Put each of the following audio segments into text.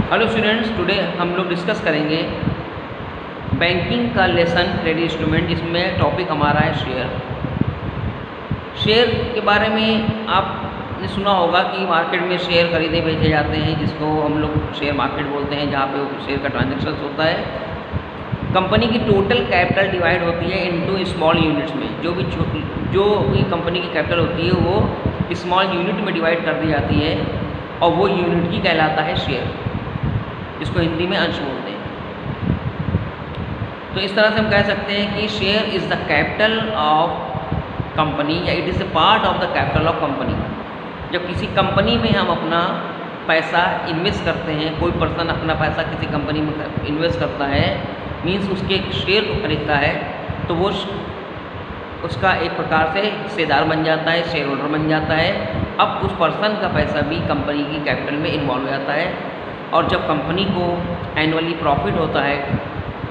Hello students, today हम लोग discuss करेंगे बैंकिंग का लेसन क्रेडिट इंस्ट्रूमेंट, जिसमें टॉपिक हमारा है शेयर। शेयर के बारे में आपने सुना होगा कि मार्केट में शेयर खरीदे बेचे जाते हैं, जिसको हम लोग शेयर मार्केट बोलते हैं, जहाँ पे वो शेयर का ट्रांजेक्शन होता है। कंपनी की टोटल कैपिटल डिवाइड होती है इनटू स्मॉल यूनिट्स में। जो भी कंपनी की कैपिटल होती है वो स्मॉल यूनिट में डिवाइड कर दी जाती है और वो यूनिट की कहलाता है शेयर, इसको हिंदी में अंश बोलते हैं। तो इस तरह से हम कह सकते हैं कि share is the capital of company या it is a part of the capital of company. जब किसी कंपनी में हम अपना पैसा इन्वेस्ट करते हैं, कोई पर्सन अपना पैसा किसी कंपनी में इन्वेस्ट करता है, मीन्स उसके शेयर को खरीदता है, तो वो उसका एक प्रकार से हिस्सेदार बन जाता है, शेयर होल्डर बन जाता है। अब उस पर्सन का पैसा भी कंपनी की कैपिटल में इन्वॉल्व हो जाता है, और जब कंपनी को एनुअली प्रॉफिट होता है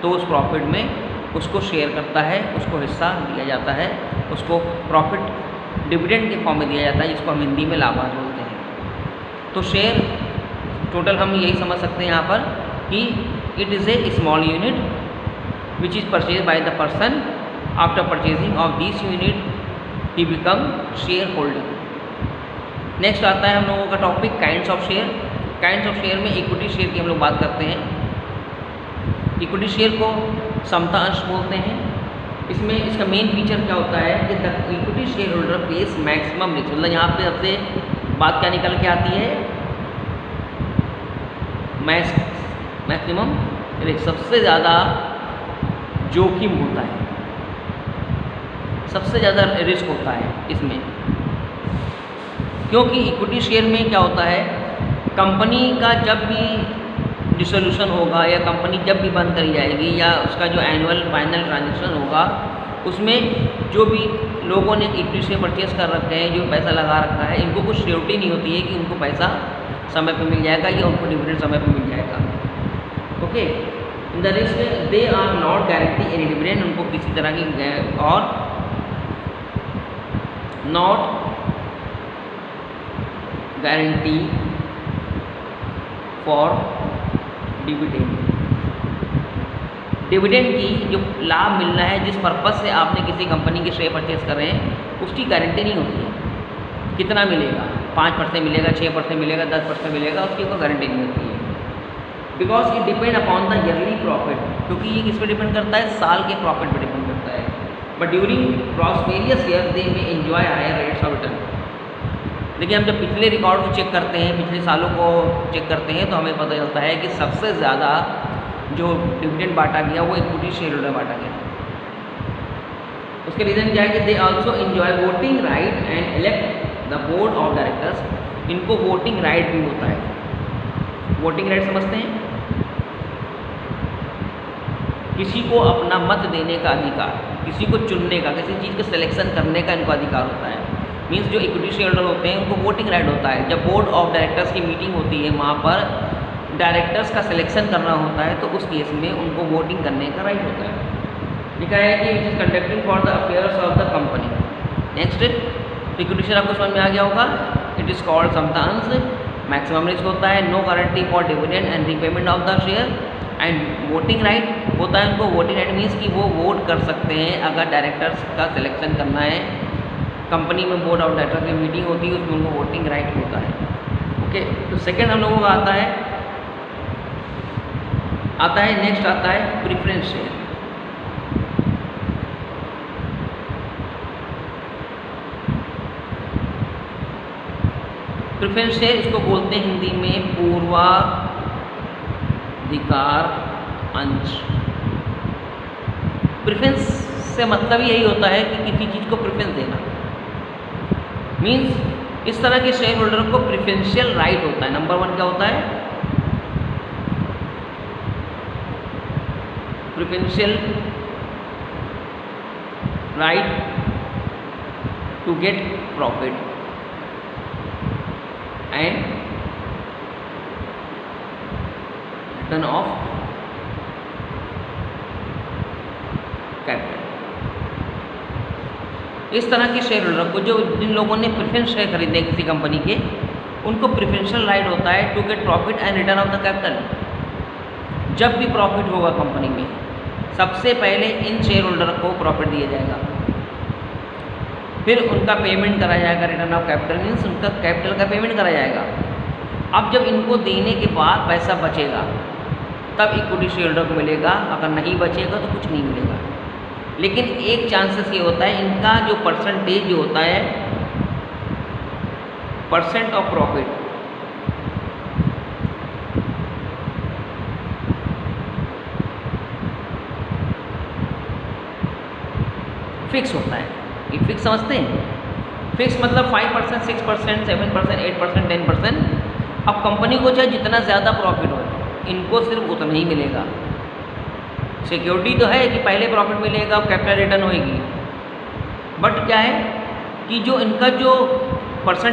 तो उस प्रॉफिट में उसको शेयर करता है, उसको हिस्सा दिया जाता है, उसको प्रॉफिट डिविडेंड के फॉर्म में दिया जाता है, जिसको हम हिंदी में लाभांश बोलते हैं। तो शेयर टोटल हम यही समझ सकते हैं यहाँ पर कि it is A small unit which is purchase by the person. After purchasing of this unit he become share holder. Next आता है हम लोगों का topic kinds of share. Kinds of share में इक्विटी शेयर की हम लोग बात करते हैं। इक्विटी शेयर को समता अंश बोलते हैं। इसमें इसका मेन फीचर क्या होता है कि the equity share holder face maximum risk. मतलब यहाँ पे सबसे बात क्या निकल के आती है, मैक्सिमम रिस्क, सबसे ज़्यादा जोखिम होता है, सबसे ज़्यादा रिस्क होता है इसमें। क्योंकि इक्विटी शेयर में क्या होता है, कंपनी का जब भी डिसोल्यूशन होगा या कंपनी जब भी बंद करी जाएगी या उसका जो एनुअल फाइनल ट्रांजेक्शन होगा, उसमें जो भी लोगों ने इक्विटी शेयर परचेज कर रखे हैं, जो पैसा लगा रखा है, इनको कुछ श्योरिटी नहीं होती है कि उनको पैसा समय पर मिल जाएगा या उनको डिविडेंड समय पर मिल जाएगा। Okay, in the risk they are not guarantee any dividend. उनको किसी तरह की और not guarantee for dividend. Dividend की जो लाभ मिलना है, जिस पर्पज़ से आपने किसी कंपनी के शेयर परचेज कर रहे हैं, उसकी गारंटी नहीं होती है। कितना मिलेगा, 5% मिलेगा, 6% मिलेगा, 10% मिलेगा, उसकी कोई गारंटी नहीं होती है। Because it depend upon the yearly profit, क्योंकि ये किस पर डिपेंड करता है, साल के प्रॉफिट पर डिपेंड करता है। But during prosperous year they may enjoy higher rates of return. देखिए, हम जब पिछले रिकॉर्ड को चेक करते हैं, पिछले सालों को चेक करते हैं, तो हमें पता चलता है कि सबसे ज़्यादा जो डिविडेंड बांटा गया वो इक्विटी शेयर होल्डर बांटा गया। उसके रीज़न क्या है कि they also enjoy voting right and elect the board of directors. इनको वोटिंग राइट भी होता है। वोटिंग राइट समझते हैं, किसी को अपना मत देने का अधिकार, किसी को चुनने का, किसी चीज़ का सिलेक्शन करने का इनको अधिकार होता है। मीन्स जो इक्विटी शेयर होल्डर होते हैं उनको वोटिंग राइट होता है। जब बोर्ड ऑफ डायरेक्टर्स की मीटिंग होती है, वहाँ पर डायरेक्टर्स का सिलेक्शन करना होता है, तो उस केस में उनको वोटिंग करने का राइट होता है। लिखा है कि it is conducting for the affairs of the company. Next, equity share आपको समझ में आ गया होगा। इट इज़ कॉल्ड समता अंश। मैक्सिमम रिस्क होता है, no guarantee for dividend and repayment of the share. And voting right होता है उनको। वोटिंग राइट मीन्स कि वो वोट कर सकते हैं अगर डायरेक्टर्स का सिलेक्शन करना है। कंपनी में बोर्ड ऑफ डायरेक्टर्स की मीटिंग होती है, उसमें उनको वोटिंग राइट होता है। ओके, तो सेकंड हम लोगों का आता है नेक्स्ट आता है प्रेफरेंस शेयर। प्रेफरेंस शेयर इसको बोलते हैं हिंदी में पूर्वाधिकार अंश। प्रेफरेंस से मतलब यही होता है कि किसी चीज़ को प्रेफरेंस देना। मीन्स इस तरह के शेयर होल्डर को प्रेफरेंशियल राइट होता है। नंबर 1 क्या होता है, preferential right to get profit and return of capital. इस तरह के शेयर होल्डर को, जो जिन लोगों ने प्रेफरेंस शेयर खरीदे किसी कंपनी के, उनको प्रेफरेंशियल राइट होता है to get profit and return of the capital. जब भी प्रॉफिट होगा कंपनी में, सबसे पहले इन शेयर होल्डर को प्रॉफिट दिया जाएगा, फिर उनका पेमेंट करा जाएगा, रिटर्न ऑफ कैपिटल मीन्स उनका कैपिटल का पेमेंट करा जाएगा। अब जब इनको देने के बाद पैसा बचेगा तब इक्विटी शेयर होल्डर को मिलेगा, अगर नहीं बचेगा तो कुछ नहीं मिलेगा। लेकिन एक चांसेस ये होता है, इनका जो परसेंटेज जो होता है परसेंट ऑफ प्रॉफिट, फिक्स होता है। ये फिक्स समझते हैं? फिक्स मतलब 5%, 6%, 7%, 8%, 10%। अब कंपनी को चाहे जितना ज़्यादा प्रॉफिट हो, इनको सिर्फ उतना ही मिलेगा। सिक्योरिटी तो है कि पहले प्रॉफिट मिलेगा, कैपिटल रिटर्न होएगी, बट क्या है कि जो इनका जो परसेंट